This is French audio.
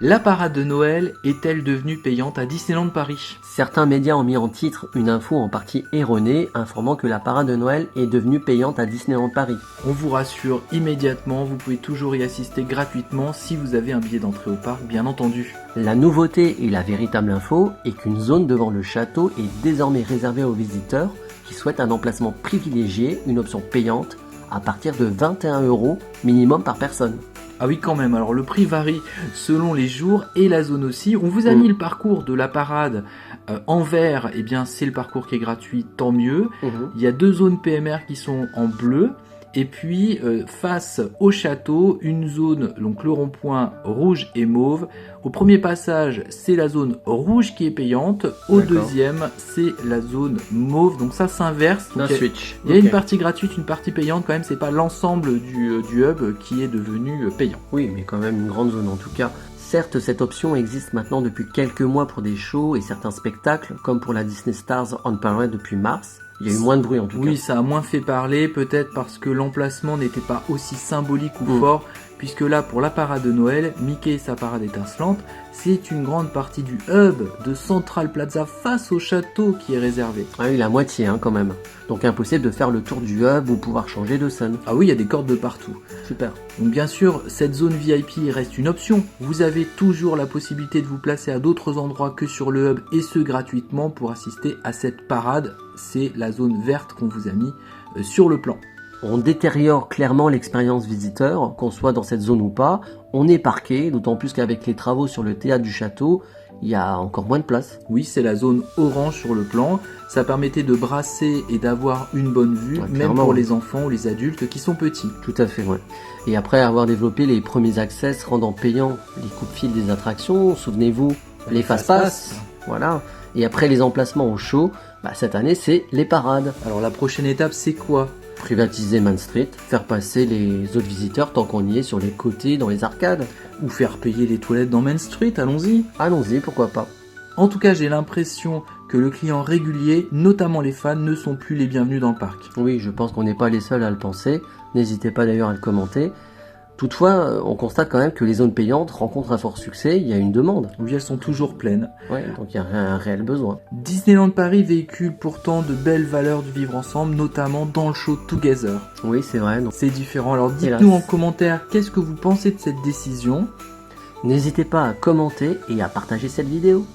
La parade de Noël est-elle devenue payante à Disneyland Paris? Certains médias ont mis en titre une info en partie erronée, informant que la parade de Noël est devenue payante à Disneyland Paris. On vous rassure immédiatement, vous pouvez toujours y assister gratuitement si vous avez un billet d'entrée au parc, bien entendu. La nouveauté et la véritable info est qu'une zone devant le château est désormais réservée aux visiteurs qui souhaitent un emplacement privilégié, une option payante, à partir de 21 € minimum par personne. Ah oui quand même, alors le prix varie selon les jours et la zone aussi. On vous a mis le parcours de la parade en vert, et bien c'est le parcours qui est gratuit, tant mieux. Il y a 2 zones PMR qui sont en bleu. Et puis face au château, une zone, donc le rond-point rouge et mauve. Au premier passage, c'est la zone rouge qui est payante. Au deuxième, c'est la zone mauve. Donc ça s'inverse. Il y a une partie gratuite, une partie payante quand même. C'est pas l'ensemble du hub qui est devenu payant. Oui, mais quand même une grande zone en tout cas. Certes, cette option existe maintenant depuis quelques mois pour des shows et certains spectacles, comme pour la Disney Stars on Parade depuis mars. Il y a eu moins de bruit en tout cas. Oui, ça a moins fait parler, peut-être parce que l'emplacement n'était pas aussi symbolique ou fort, puisque là, pour la parade de Noël, Mickey et sa parade étincelante, c'est une grande partie du hub de Central Plaza face au château qui est réservé. Ah oui, la moitié quand même. Donc impossible de faire le tour du hub ou pouvoir changer de scène. Ah oui, il y a des cordes de partout. Super. Donc bien sûr, cette zone VIP reste une option. Vous avez toujours la possibilité de vous placer à d'autres endroits que sur le hub, et ce gratuitement, pour assister à cette parade. C'est la zone verte qu'on vous a mis sur le plan. On détériore clairement l'expérience visiteur, qu'on soit dans cette zone ou pas. On est parqué, d'autant plus qu'avec les travaux sur le théâtre du château, il y a encore moins de place. Oui, c'est la zone orange sur le plan. Ça permettait de brasser et d'avoir une bonne vue, même pour les enfants ou les adultes qui sont petits. Tout à fait, ouais. Et après avoir développé les premiers access rendant payants les coups-de-fil des attractions, souvenez-vous, les fast-pass, voilà. Et après les emplacements au show, cette année c'est les parades. Alors la prochaine étape c'est quoi? Privatiser Main Street, faire passer les autres visiteurs tant qu'on y est sur les côtés, dans les arcades. Ou faire payer les toilettes dans Main Street, allons-y. Allons-y, pourquoi pas. En tout cas, j'ai l'impression que le client régulier, notamment les fans, ne sont plus les bienvenus dans le parc. Oui, je pense qu'on n'est pas les seuls à le penser. N'hésitez pas d'ailleurs à le commenter. Toutefois, on constate quand même que les zones payantes rencontrent un fort succès, il y a une demande. Oui, elles sont toujours pleines. Ouais, donc il y a un réel besoin. Disneyland Paris véhicule pourtant de belles valeurs du vivre ensemble, notamment dans le show Together. Oui, c'est vrai. C'est différent. Alors dites-nous en commentaire qu'est-ce que vous pensez de cette décision. N'hésitez pas à commenter et à partager cette vidéo.